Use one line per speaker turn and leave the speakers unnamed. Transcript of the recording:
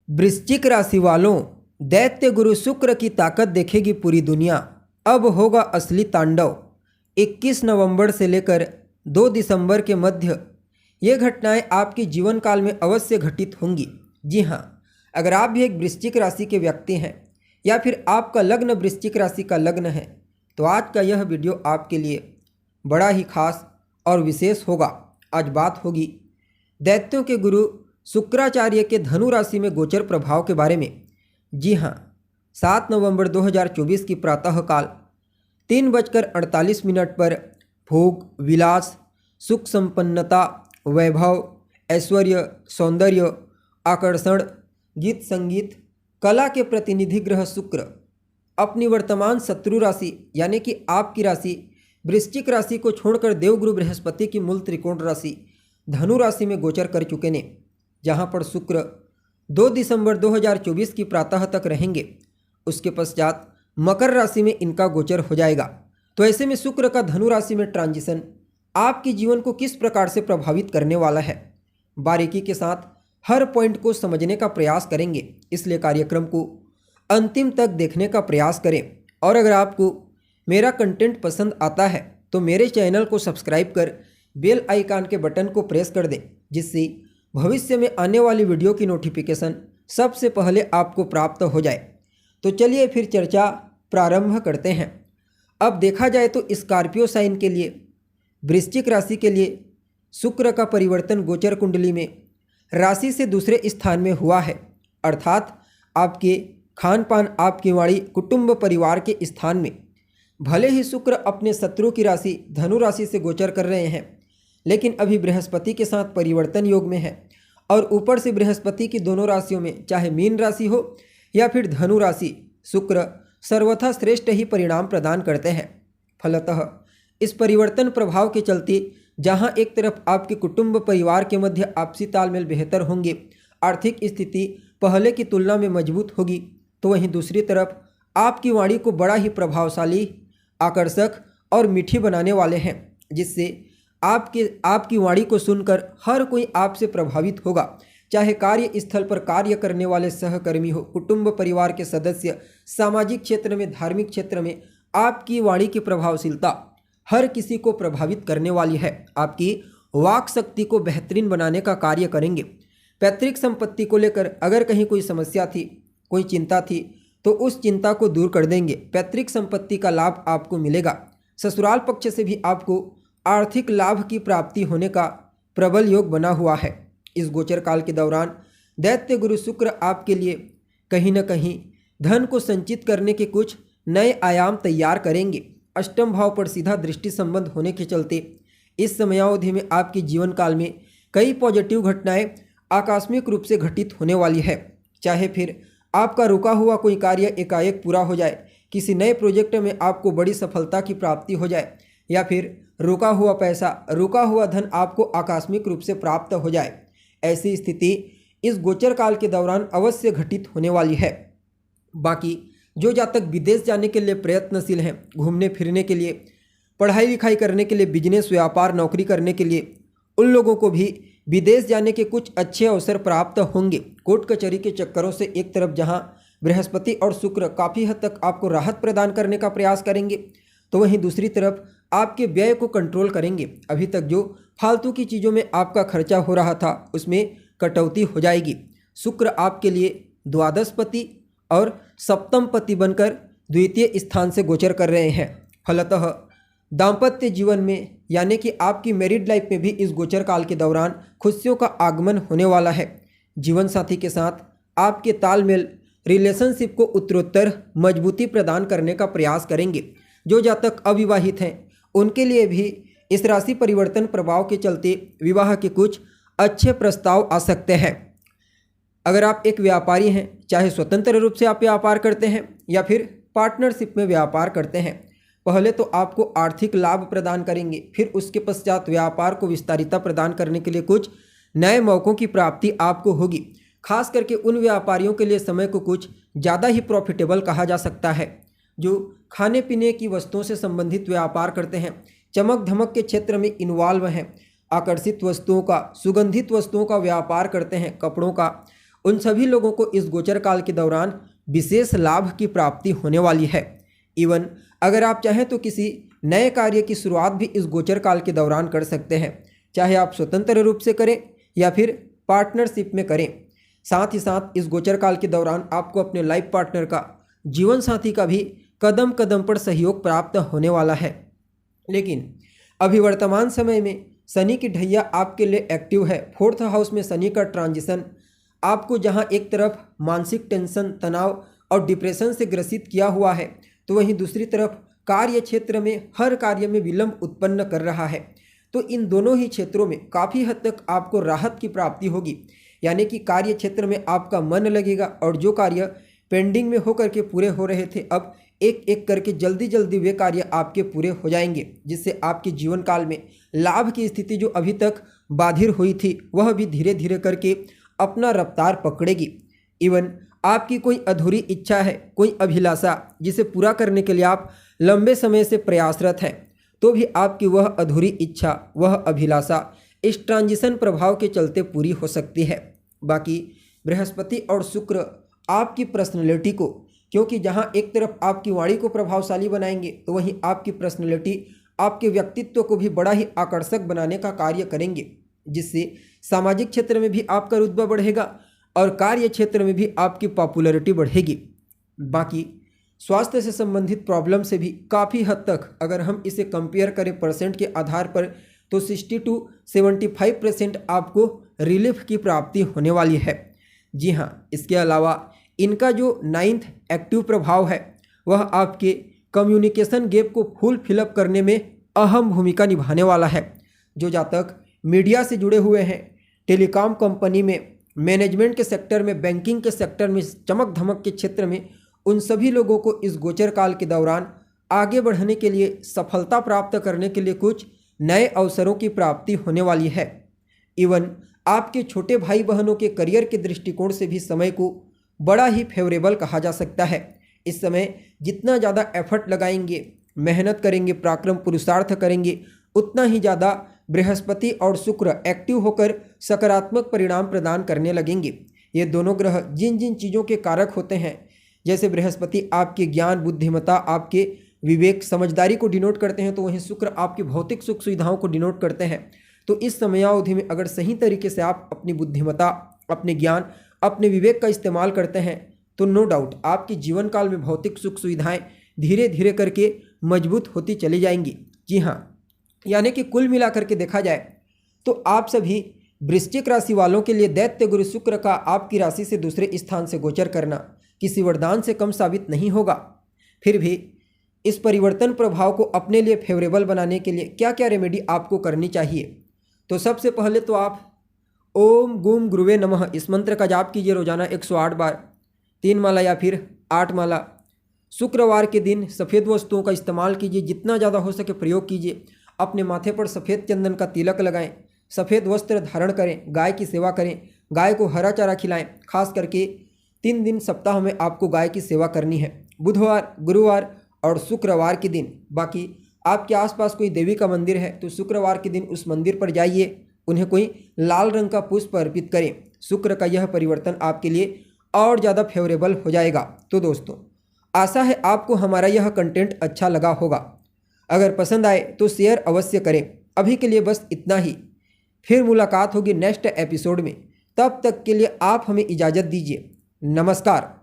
वृश्चिक राशि वालों, दैत्य गुरु शुक्र की ताकत देखेगी पूरी दुनिया। अब होगा असली तांडव। 21 नवंबर से लेकर 2 दिसंबर के मध्य ये घटनाएं आपके जीवन काल में अवश्य घटित होंगी। जी हाँ, अगर आप भी एक वृश्चिक राशि के व्यक्ति हैं या फिर आपका लग्न वृश्चिक राशि का लग्न है तो आज का यह वीडियो आपके लिए बड़ा ही खास और विशेष होगा। आज बात होगी दैत्यों के गुरु शुक्राचार्य के धनु राशि में गोचर प्रभाव के बारे में। जी हाँ, 7 नवंबर 2024 की प्रातःकाल 3:48 पर भोग, विलास, सुख संपन्नता, वैभव, ऐश्वर्य, सौंदर्य, आकर्षण, गीत संगीत, कला के प्रतिनिधि ग्रह शुक्र अपनी वर्तमान शत्रु राशि यानी कि आपकी राशि वृश्चिक राशि को छोड़कर देवगुरु बृहस्पति की मूल त्रिकोण राशि धनु राशि में गोचर कर चुके ने, जहां पर शुक्र 2 दिसंबर 2024 की प्रातः तक रहेंगे। उसके पश्चात मकर राशि में इनका गोचर हो जाएगा। तो ऐसे में शुक्र का धनु राशि में ट्रांजिशन आपके जीवन को किस प्रकार से प्रभावित करने वाला है, बारीकी के साथ हर पॉइंट को समझने का प्रयास करेंगे। इसलिए कार्यक्रम को अंतिम तक देखने का प्रयास करें। और अगर आपको मेरा कंटेंट पसंद आता है तो मेरे चैनल को सब्सक्राइब कर बेल आइकन के बटन को प्रेस कर दें, जिससे भविष्य में आने वाली वीडियो की नोटिफिकेशन सबसे पहले आपको प्राप्त हो जाए। तो चलिए फिर चर्चा प्रारंभ करते हैं। अब देखा जाए तो स्कॉर्पियो साइन के लिए, वृश्चिक राशि के लिए शुक्र का परिवर्तन गोचर कुंडली में राशि से दूसरे स्थान में हुआ है, अर्थात आपके खान पान, आपकी वाणी, कुटुंब, परिवार के स्थान में। भले ही शुक्र अपने शत्रु की राशि धनु राशि से गोचर कर रहे हैं, लेकिन अभी बृहस्पति के साथ परिवर्तन योग में है और ऊपर से बृहस्पति की दोनों राशियों में, चाहे मीन राशि हो या फिर धनु राशि, शुक्र सर्वथा श्रेष्ठ ही परिणाम प्रदान करते हैं। फलतः इस परिवर्तन प्रभाव के चलते जहां एक तरफ आपके कुटुंब परिवार के मध्य आपसी तालमेल बेहतर होंगे, आर्थिक स्थिति पहले की तुलना में मजबूत होगी, तो वहीं दूसरी तरफ आपकी वाणी को बड़ा ही प्रभावशाली, आकर्षक और मीठी बनाने वाले हैं, जिससे आपकी वाणी को सुनकर हर कोई आपसे प्रभावित होगा। चाहे कार्य स्थल पर कार्य करने वाले सहकर्मी हो, कुटुंब परिवार के सदस्य, सामाजिक क्षेत्र में, धार्मिक क्षेत्र में, आपकी वाणी की प्रभावशीलता हर किसी को प्रभावित करने वाली है। आपकी वाक शक्ति को बेहतरीन बनाने का कार्य करेंगे। पैतृक संपत्ति को लेकर अगर कहीं कोई समस्या थी, कोई चिंता थी, तो उस चिंता को दूर कर देंगे। पैतृक संपत्ति का लाभ आपको मिलेगा। ससुराल पक्ष से भी आपको आर्थिक लाभ की प्राप्ति होने का प्रबल योग बना हुआ है। इस गोचर काल के दौरान दैत्य गुरु शुक्र आपके लिए कहीं न कहीं धन को संचित करने के कुछ नए आयाम तैयार करेंगे। अष्टम भाव पर सीधा दृष्टि संबंध होने के चलते इस समयावधि में आपके जीवन काल में कई पॉजिटिव घटनाएं आकस्मिक रूप से घटित होने वाली है। चाहे फिर आपका रुका हुआ कोई कार्य एकाएक पूरा हो जाए, किसी नए प्रोजेक्ट में आपको बड़ी सफलता की प्राप्ति हो जाए, या फिर रुका हुआ पैसा, रुका हुआ धन आपको आकस्मिक रूप से प्राप्त हो जाए। ऐसी स्थिति इस गोचर काल के दौरान अवश्य घटित होने वाली है। बाकी जो जातक विदेश जाने के लिए प्रयत्नशील हैं, घूमने फिरने के लिए, पढ़ाई लिखाई करने के लिए, बिजनेस, व्यापार, नौकरी करने के लिए, उन लोगों को भी विदेश जाने के कुछ अच्छे अवसर प्राप्त होंगे। कोर्ट कचहरी के चक्करों से एक तरफ जहां बृहस्पति और शुक्र काफ़ी हद तक आपको राहत प्रदान करने का प्रयास करेंगे, तो वहीं दूसरी तरफ आपके व्यय को कंट्रोल करेंगे। अभी तक जो फालतू की चीज़ों में आपका खर्चा हो रहा था उसमें कटौती हो जाएगी। शुक्र आपके लिए द्वादशपति और सप्तम पति बनकर द्वितीय स्थान से गोचर कर रहे हैं। फलतः दाम्पत्य जीवन में यानी कि आपकी मैरिड लाइफ में भी इस गोचर काल के दौरान खुशियों का आगमन होने वाला है। जीवन साथी के साथ आपके तालमेल रिलेशनशिप को उत्तरोत्तर मजबूती प्रदान करने का प्रयास करेंगे। जो जातक अविवाहित हैं उनके लिए भी इस राशि परिवर्तन प्रभाव के चलते विवाह के कुछ अच्छे प्रस्ताव आ सकते हैं। अगर आप एक व्यापारी हैं, चाहे स्वतंत्र रूप से आप व्यापार करते हैं या फिर पार्टनरशिप में व्यापार करते हैं, पहले तो आपको आर्थिक लाभ प्रदान करेंगे, फिर उसके पश्चात व्यापार को विस्तारिता प्रदान करने के लिए कुछ नए मौक़ों की प्राप्ति आपको होगी। खास करके उन व्यापारियों के लिए समय को कुछ ज़्यादा ही प्रॉफिटेबल कहा जा सकता है जो खाने पीने की वस्तुओं से संबंधित व्यापार करते हैं, चमक धमक के क्षेत्र में इन्वॉल्व हैं, आकर्षित वस्तुओं का, सुगंधित वस्तुओं का व्यापार करते हैं, कपड़ों का, उन सभी लोगों को इस गोचर काल के दौरान विशेष लाभ की प्राप्ति होने वाली है। इवन अगर आप चाहें तो किसी नए कार्य की शुरुआत भी इस गोचर काल के दौरान कर सकते हैं, चाहे आप स्वतंत्र रूप से करें या फिर पार्टनरशिप में करें। साथ ही साथ इस गोचर काल के दौरान आपको अपने लाइफ पार्टनर का, जीवन साथी का भी कदम कदम पर सहयोग प्राप्त होने वाला है। लेकिन अभी वर्तमान समय में शनि की ढैया आपके लिए एक्टिव है। 4th हाउस में शनि का ट्रांजिशन आपको जहां एक तरफ मानसिक टेंशन, तनाव और डिप्रेशन से ग्रसित किया हुआ है, तो वहीं दूसरी तरफ कार्य क्षेत्र में हर कार्य में विलंब उत्पन्न कर रहा है। तो इन दोनों ही क्षेत्रों में काफ़ी हद तक आपको राहत की प्राप्ति होगी, यानी कि कार्य क्षेत्र में आपका मन लगेगा और जो कार्य पेंडिंग में होकर के पूरे हो रहे थे, अब एक एक करके जल्दी जल्दी वे कार्य आपके पूरे हो जाएंगे, जिससे आपके जीवन काल में लाभ की स्थिति जो अभी तक बाधिर हुई थी वह भी धीरे धीरे करके अपना रफ्तार पकड़ेगी। इवन आपकी कोई अधूरी इच्छा है, कोई अभिलाषा जिसे पूरा करने के लिए आप लंबे समय से प्रयासरत हैं, तो भी आपकी वह अधूरी इच्छा, वह अभिलाषा इस ट्रांजिशन प्रभाव के चलते पूरी हो सकती है। बाकी बृहस्पति और शुक्र आपकी पर्सनैलिटी को, क्योंकि जहाँ एक तरफ आपकी वाणी को प्रभावशाली बनाएंगे, तो वहीं आपकी पर्सनैलिटी, आपके व्यक्तित्व को भी बड़ा ही आकर्षक बनाने का कार्य करेंगे, जिससे सामाजिक क्षेत्र में भी आपका रुतबा बढ़ेगा और कार्य क्षेत्र में भी आपकी पॉपुलैरिटी बढ़ेगी। बाकी स्वास्थ्य से संबंधित प्रॉब्लम से भी काफ़ी हद तक अगर हम इसे कंपेयर करें परसेंट के आधार पर, तो 60 to 75% आपको रिलीफ की प्राप्ति होने वाली है। जी हाँ, इसके अलावा इनका जो 9th एक्टिव प्रभाव है वह आपके कम्युनिकेशन गैप को फुल फिलअप करने में अहम भूमिका निभाने वाला है। जो जातक मीडिया से जुड़े हुए हैं, टेलीकॉम कंपनी में, मैनेजमेंट के सेक्टर में, बैंकिंग के सेक्टर में, चमक धमक के क्षेत्र में, उन सभी लोगों को इस गोचर काल के दौरान आगे बढ़ने के लिए, सफलता प्राप्त करने के लिए कुछ नए अवसरों की प्राप्ति होने वाली है। इवन आपके छोटे भाई बहनों के करियर के दृष्टिकोण से भी समय को बड़ा ही फेवरेबल कहा जा सकता है। इस समय जितना ज़्यादा एफर्ट लगाएंगे, मेहनत करेंगे, पराक्रम पुरुषार्थ करेंगे, उतना ही ज़्यादा बृहस्पति और शुक्र एक्टिव होकर सकारात्मक परिणाम प्रदान करने लगेंगे। ये दोनों ग्रह जिन जिन चीज़ों के कारक होते हैं, जैसे बृहस्पति आपके ज्ञान, बुद्धिमत्ता, आपके विवेक, समझदारी को डिनोट करते हैं, तो वहीं शुक्र आपकी भौतिक सुख सुविधाओं को डिनोट करते हैं। तो इस समयावधि में अगर सही तरीके से आप अपनी बुद्धिमत्ता, अपने ज्ञान, अपने विवेक का इस्तेमाल करते हैं, तो नो डाउट आपके जीवन काल में भौतिक सुख सुविधाएं धीरे धीरे करके मजबूत होती चली जाएंगी। जी हाँ, यानी कि कुल मिलाकर के देखा जाए तो आप सभी वृश्चिक राशि वालों के लिए दैत्य गुरु शुक्र का आपकी राशि से दूसरे स्थान से गोचर करना किसी वरदान से कम साबित नहीं होगा। फिर भी इस परिवर्तन प्रभाव को अपने लिए फेवरेबल बनाने के लिए क्या क्या रेमेडी आपको करनी चाहिए, तो सबसे पहले तो आप ओम गुम गुरुवे नमः इस मंत्र का जाप कीजिए रोजाना 108 बार, 3 माला या फिर 8 माला। शुक्रवार के दिन सफ़ेद वस्तुओं का इस्तेमाल कीजिए, जितना ज़्यादा हो सके प्रयोग कीजिए। अपने माथे पर सफ़ेद चंदन का तिलक लगाएं, सफ़ेद वस्त्र धारण करें, गाय की सेवा करें, गाय को हरा चारा खिलाएं। खास करके 3 दिन सप्ताह में आपको गाय की सेवा करनी है, बुधवार, गुरुवार और शुक्रवार के दिन। बाकी आपके आसपास कोई देवी का मंदिर है तो शुक्रवार के दिन उस मंदिर पर जाइए, उन्हें कोई लाल रंग का पुष्प अर्पित करें। शुक्र का यह परिवर्तन आपके लिए और ज़्यादा फेवरेबल हो जाएगा। तो दोस्तों, आशा है आपको हमारा यह कंटेंट अच्छा लगा होगा। अगर पसंद आए तो शेयर अवश्य करें। अभी के लिए बस इतना ही, फिर मुलाकात होगी नेक्स्ट एपिसोड में। तब तक के लिए आप हमें इजाज़त दीजिए। नमस्कार।